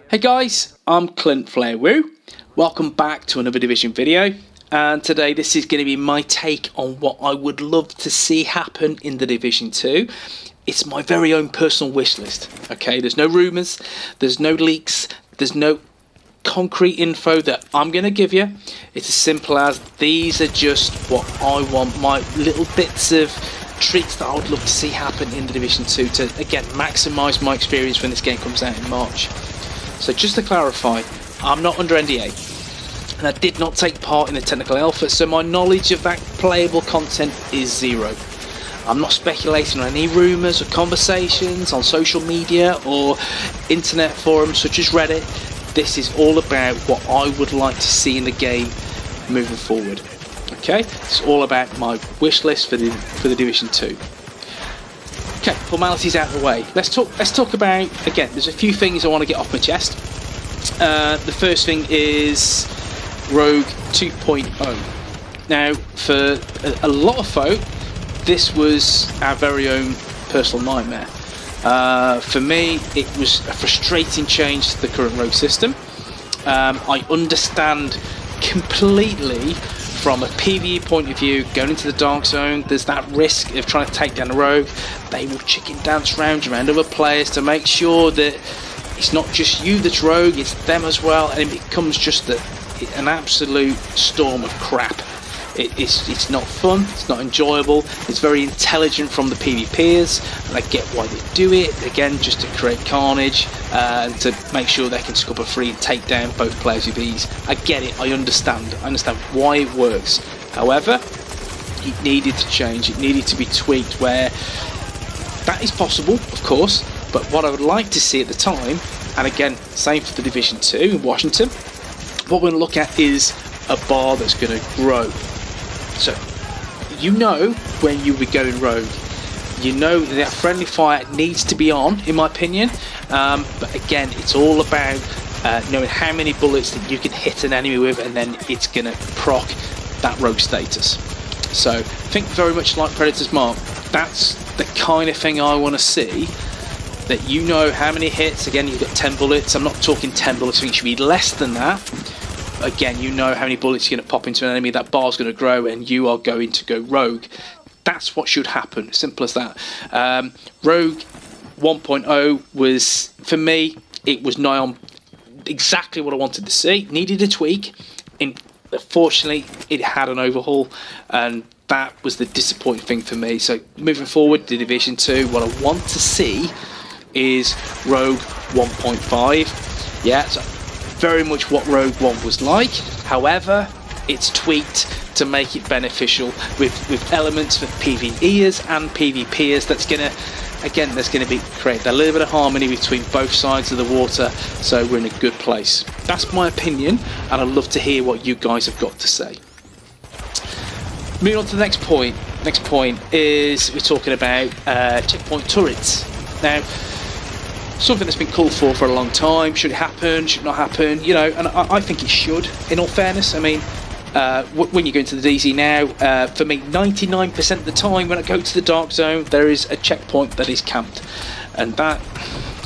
Hey guys, I'm Clint Flairwoo. Welcome back to another Division video, and today this is going to be my take on what I would love to see happen in the Division 2. It's my very own personal wish list. Okay, there's no rumours, there's no leaks, there's no concrete info that I'm going to give you. It's as simple as these are just what I want, my little bits of treats that I would love to see happen in the Division 2 to again maximise my experience when this game comes out in March. So just to clarify, I'm not under NDA and I did not take part in the technical alpha, so my knowledge of that playable content is zero. I'm not speculating on any rumours or conversations on social media or internet forums such as Reddit. This is all about what I would like to see in the game moving forward. Okay, it's all about my wish list for the Division 2. Okay, formalities out of the way. Let's talk about, again, there's a few things I want to get off my chest. The first thing is Rogue 2.0. Now, for a lot of folk, this was our very own personal nightmare. For me, it was a frustrating change to the current Rogue system. I understand completely from a PvE point of view, going into the Dark Zone, there's that risk of trying to take down a rogue. They will chicken dance around other players to make sure that it's not just you that's rogue, it's them as well, and it becomes just an absolute storm of crap. It's not fun, it's not enjoyable, it's very intelligent from the PvPers, and I get why they do it, again, just to create carnage, and to make sure they can scupper free and take down both players with ease. I get it, I understand why it works. However, it needed to change, it needed to be tweaked where that is possible, of course, but what I would like to see at the time, and again, same for the Division 2 in Washington, what we're going to look at is a bar that's going to grow. So, you know when you were going rogue, you know that friendly fire needs to be on, in my opinion, but again, it's all about knowing how many bullets that you can hit an enemy with, and then it's going to proc that rogue status. So, think very much like Predator's Mark. That's the kind of thing I want to see, that you know how many hits. Again, you've got 10 bullets, I'm not talking 10 bullets, I think it should be less than that. Again, you know how many bullets you're going to pop into an enemy, that bar's going to grow, and you are going to go rogue. That's what should happen, simple as that. Rogue 1.0 was, for me, it was nigh on exactly what I wanted to see. Needed a tweak, unfortunately it had an overhaul, and that was the disappointing thing for me. So moving forward to Division 2, what I want to see is Rogue 1.5. Yeah, so very much what Rogue 1 was like, however it's tweaked to make it beneficial with elements for PvEers and PvPers. That's gonna, again, there's gonna be create a little bit of harmony between both sides of the water, so we're in a good place. That's my opinion, and I'd love to hear what you guys have got to say. Moving on to the next point. Next point is we're talking about checkpoint turrets. Now, something that's been called for a long time. Should it happen? Should it not happen? You know, and I think it should, in all fairness. I mean, when you go into the DZ now, for me, 99% of the time when I go to the Dark Zone, there is a checkpoint that is camped. And that,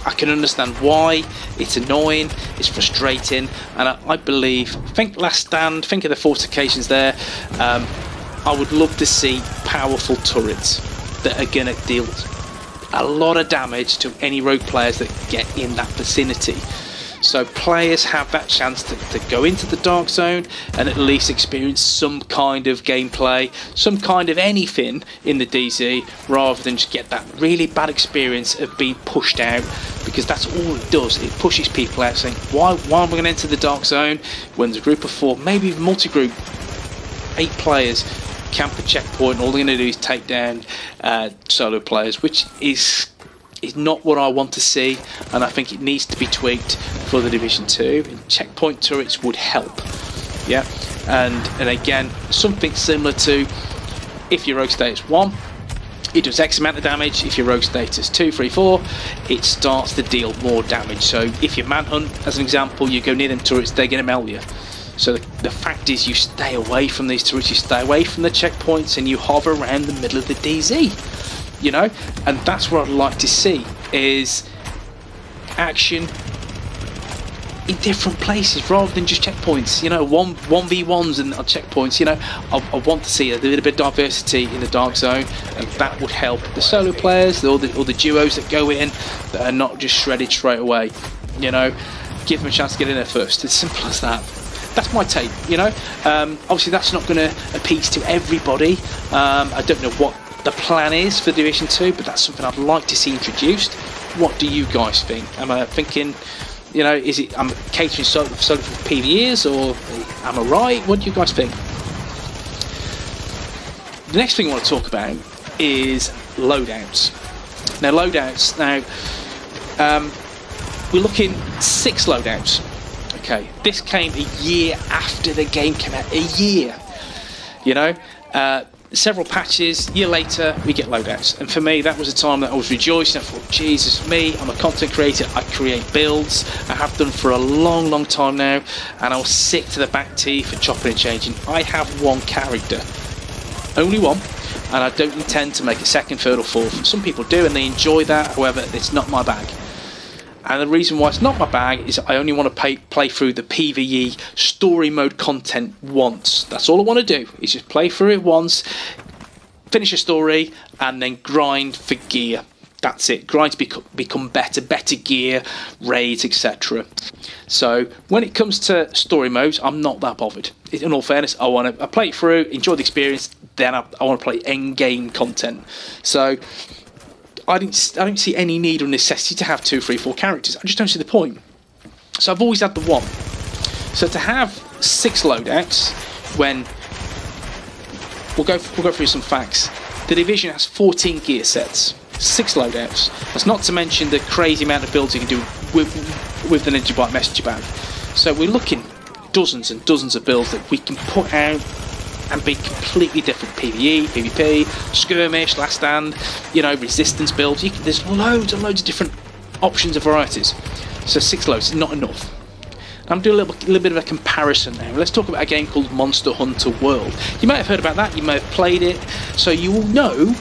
I can understand why. It's annoying, it's frustrating, and I believe, think Last Stand, think of the fortifications there, I would love to see powerful turrets that are going to deal a lot of damage to any rogue players that get in that vicinity. So players have that chance to go into the Dark Zone and at least experience some kind of gameplay, some kind of anything in the DZ, rather than just get that really bad experience of being pushed out, because that's all it does. It pushes people out saying, why am I going to enter the Dark Zone when there's a group of 4, maybe even multi-group, 8 players, camp a checkpoint, and all they're going to do is take down solo players, which is not what I want to see, and I think it needs to be tweaked for the Division 2, and checkpoint turrets would help. Yeah, and again, something similar to if your rogue status 1, it does X amount of damage. If your rogue status 2, 3, 4, it starts to deal more damage. So if you manhunt, as an example, you go near them turrets, they're going to melt you. So the fact is, you stay away from these turrets, you stay away from the checkpoints, and you hover around the middle of the DZ, you know, and that's what I'd like to see, is action in different places rather than just checkpoints. You know, 1v1s and checkpoints. You know, I want to see a little bit of diversity in the Dark Zone, and that would help the solo players, or the duos that go in that are not just shredded straight away. You know, give them a chance to get in there first. It's simple as that. That's my take, you know. Obviously that's not going to appease to everybody. I don't know what the plan is for Division 2, but that's something I'd like to see introduced. What do you guys think? Am I thinking, you know, is it, I'm catering solo for PvEs, or am I right? What do you guys think? The next thing I want to talk about is loadouts. Now loadouts, we're looking 6 loadouts. Okay, this came a year after the game came out. A year, you know. Several patches, a year later, we get loadouts. And for me, that was a time that I was rejoicing. I thought, Jesus, me, I'm a content creator, I create builds. I have done for a long, long time now. And I was sick to the back teeth of chopping and changing. I have one character, only one. And I don't intend to make a second, third or fourth. Some people do and they enjoy that, however, it's not my bag. And the reason why it's not my bag is I only want to play through the PvE story mode content once. That's all I want to do, is just play through it once, finish a story, and then grind for gear. That's it. Grind to become better gear, raids, etc. So when it comes to story modes, I'm not that bothered. In all fairness, I want to play it through, enjoy the experience, then I want to play end game content. So I don't see any need or necessity to have 2, 3, 4 characters. I just don't see the point. So I've always had the one. So to have 6 loadouts, when we'll go through some facts. The Division has 14 gear sets, 6 loadouts. That's not to mention the crazy amount of builds you can do with the Ninja Byte messenger bag. So we're looking dozens and dozens of builds that we can put out and be completely different. PvE, PvP, skirmish, last stand, you know, resistance builds. There's loads and loads of different options and varieties. So 6 loads is not enough. I'm doing a little bit of a comparison now. Let's talk about a game called Monster Hunter World. You might have heard about that, you may have played it, so you will know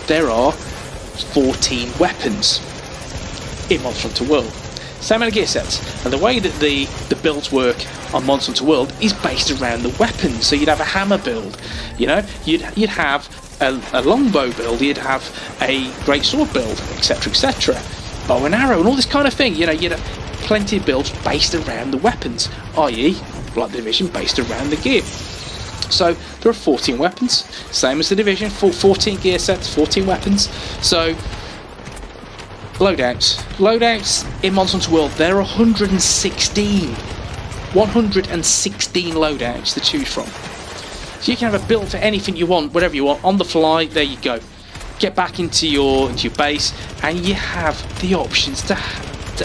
there are 14 weapons in Monster Hunter World. Same amount of gear sets, and the way that the builds work on Monster Hunter World is based around the weapons. So you'd have a hammer build, you know, you'd have a longbow build, you'd have a great sword build, etc, etc, bow and arrow and all this kind of thing. You know, you'd have plenty of builds based around the weapons, i.e. like the Division, based around the gear. So there are 14 weapons, same as the Division, 14 gear sets, 14 weapons. So loadouts in Monster Hunter World, there are 116 loadouts to choose from. So you can have a build for anything you want, whatever you want, on the fly. There you go. Get back into your base, and you have the options to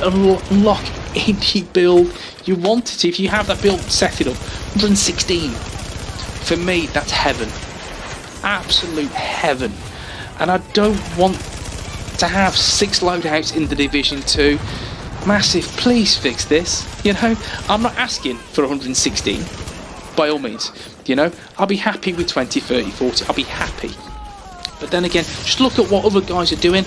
unlock any build you wanted to. If you have that build, set it up. 116. For me, that's heaven. Absolute heaven. And I don't want to have 6 loadouts in the Division 2. Massive, please fix this. You know, I'm not asking for 116, by all means. You know, I'll be happy with 20, 30, 40. I'll be happy. But then again, just look at what other guys are doing.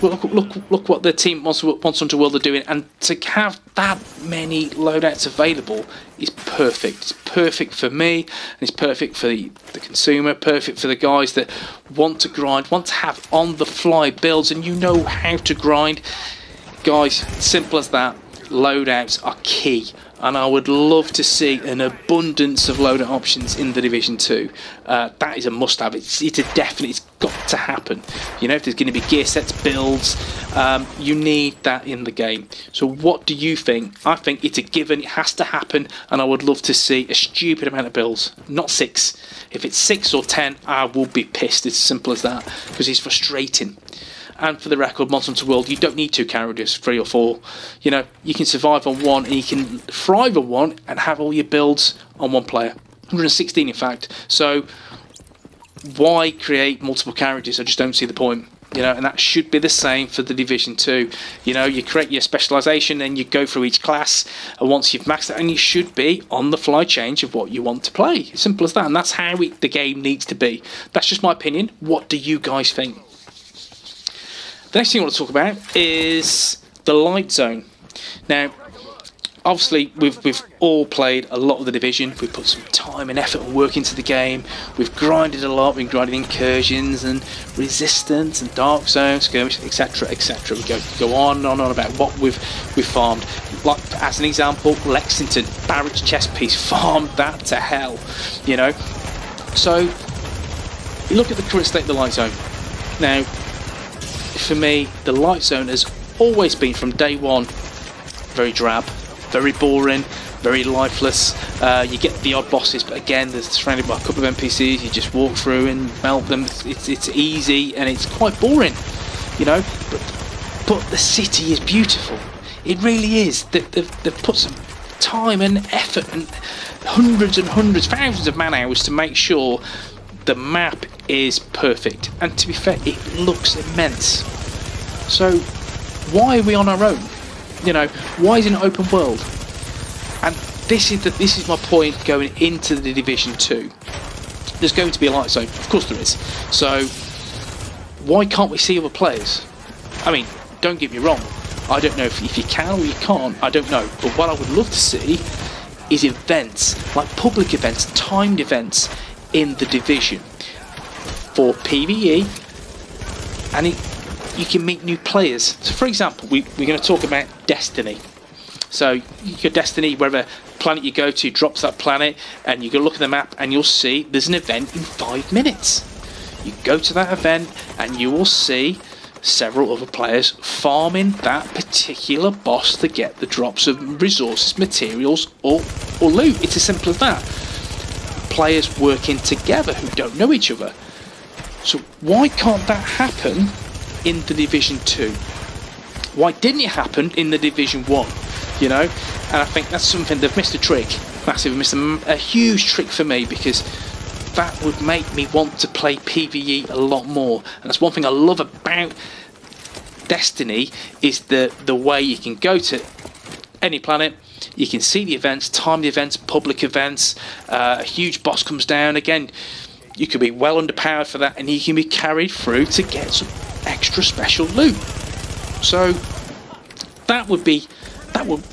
Look what the team Monster Hunter World are doing, and to have that many loadouts available is perfect. It's perfect for me, and it's perfect for the consumer, perfect for the guys that want to grind, want to have on-the-fly builds, and you know how to grind. Guys, simple as that. Loadouts are key, and I would love to see an abundance of loadout options in the Division 2. That is a must-have. It's a definite. It's got to happen. You know, if there's going to be gear sets, builds, you need that in the game. So what do you think? I think it's a given. It has to happen, and I would love to see a stupid amount of builds, not 6. If it's 6 or 10, I will be pissed. It's as simple as that, because it's frustrating. And for the record, Monster Hunter World, you don't need 2 characters, 3 or 4. You know, you can survive on 1, and you can thrive on 1, and have all your builds on 1 player. 116, in fact. So why create multiple characters? I just don't see the point. You know, and that should be the same for the Division 2. You know, you create your specialisation, and you go through each class, and once you've maxed it, and you should be on the fly change of what you want to play. Simple as that, and that's how the game needs to be. That's just my opinion. What do you guys think? The next thing I want to talk about is the light zone. Now, obviously we've all played a lot of the Division. We've put some time and effort and work into the game. We've grinded a lot. We've grinded incursions and resistance and dark zones, skirmish, etc., etc. We go on and on about what we've farmed. Like as an example, Lexington Barrett's chess piece, farmed that to hell, you know. So you look at the current state of the light zone. Now, for me, the light zone has always been from day one very drab, very boring, very lifeless. You get the odd bosses, but again, they're surrounded by a couple of NPCs. You just walk through and melt them. It's easy and it's quite boring, you know. But the city is beautiful. It really is. They've put some time and effort and hundreds, thousands of man hours to make sure the map is perfect. And to be fair, it looks immense. So why are we on our own? You know, why is it an open world? And this is my point going into the Division 2. There's going to be a light zone, of course there is. So why can't we see other players? I mean, don't get me wrong, I don't know if you can or you can't, I don't know. But what I would love to see is events, like public events, timed events in the Division for PvE, and you can meet new players. So for example, we're going to talk about Destiny. So your Destiny, wherever planet you go to, drops that planet, and you can look at the map and you'll see there's an event in 5 minutes. You go to that event and you will see several other players farming that particular boss to get the drops of resources, materials, or loot. It's as simple as that. Players working together who don't know each other. So why can't that happen in the Division 2? Why didn't it happen in the Division 1? You know, and I think that's something they've missed a trick, massively missed a huge trick for me, because that would make me want to play PvE a lot more. And that's one thing I love about Destiny, is the way you can go to any planet, you can see the events, timed events, public events. A huge boss comes down, again, you could be well underpowered for that, and you can be carried through to get some extra special loot. So that would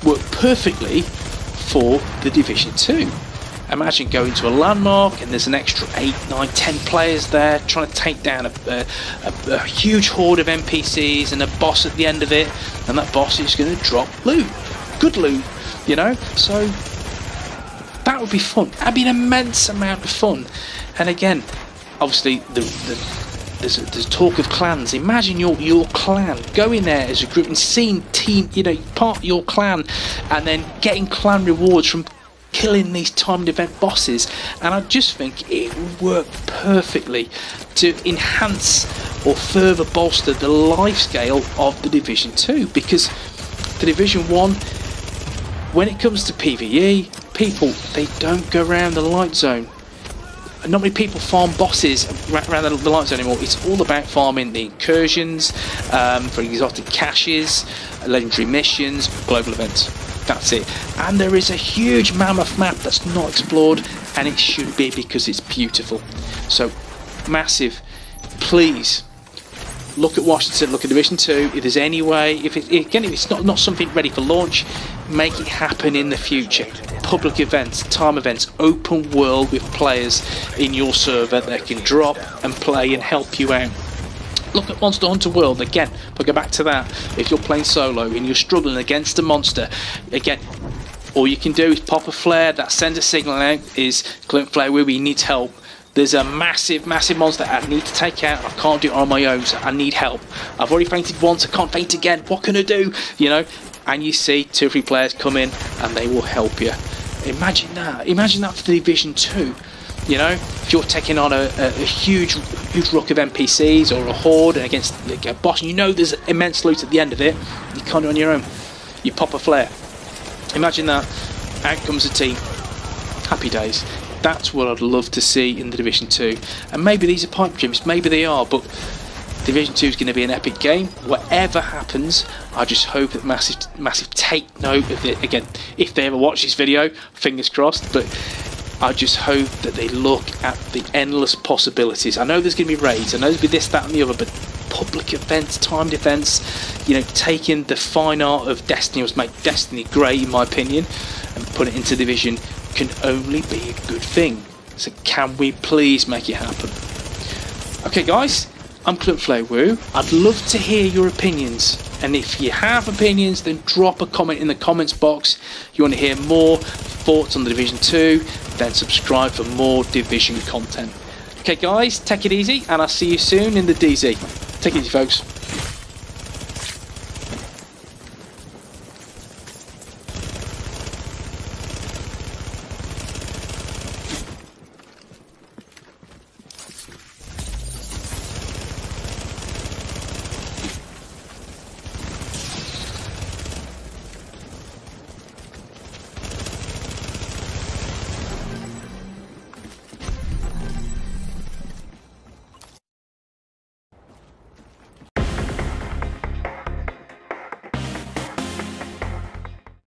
work perfectly for the Division 2. Imagine going to a landmark and there's an extra 8, 9, 10 players there trying to take down a huge horde of NPCs and a boss at the end of it, and that boss is going to drop loot, good loot, you know. So that would be fun. That'd be an immense amount of fun. And again, obviously there's talk of clans. Imagine your clan going there as a group and seeing team, you know, part of your clan, and then getting clan rewards from killing these timed event bosses. And I just think it would work perfectly to enhance or further bolster the life scale of the Division 2, because the Division 1, when it comes to PvE, people, they don't go around the light zone. Not many people farm bosses around the light zone anymore. It's all about farming the incursions, for exotic caches, legendary missions, global events. That's it. And there is a huge mammoth map that's not explored, and it should be, because it's beautiful. So massive, please look at Washington, look at Division 2. If there's any way, if it's not something ready for launch, make it happen in the future. Public events, time events, open world with players in your server that can drop and play and help you out. Look at Monster Hunter World again. If I go back to that, if you're playing solo and you're struggling against a monster, again, all you can do is pop a flare that sends a signal out, is Clint Flare where we need help. There's a massive monster I need to take out. I can't do it on my own, so I need help. I've already fainted once, I can't faint again. What can I do? You know, and you see 2 or 3 players come in and they will help you. Imagine that. Imagine that for the Division 2. You know, if you're taking on a huge ruck of NPCs or a horde against a boss, and you know there's immense loot at the end of it, you can't do it on your own. You pop a flare. Imagine that. Out comes a team. Happy days. That's what I'd love to see in the Division 2. And maybe these are pipe dreams, maybe they are, but Division 2 is going to be an epic game. Whatever happens, I just hope that massive take note of it. Again, if they ever watch this video, fingers crossed, but I just hope that they look at the endless possibilities. I know there's going to be raids, I know there'll be this, that and the other, but public events, timed events, you know, taking the fine art of Destiny, was make Destiny great in my opinion, and put it into Division can only be a good thing. So can we please make it happen? Okay guys, I'm Clint Flowoo. I'd love to hear your opinions, and if you have opinions then drop a comment in the comments box. If you want to hear more thoughts on the Division 2, then subscribe for more Division content. Okay guys, take it easy and I'll see you soon in the DZ. Take it easy folks.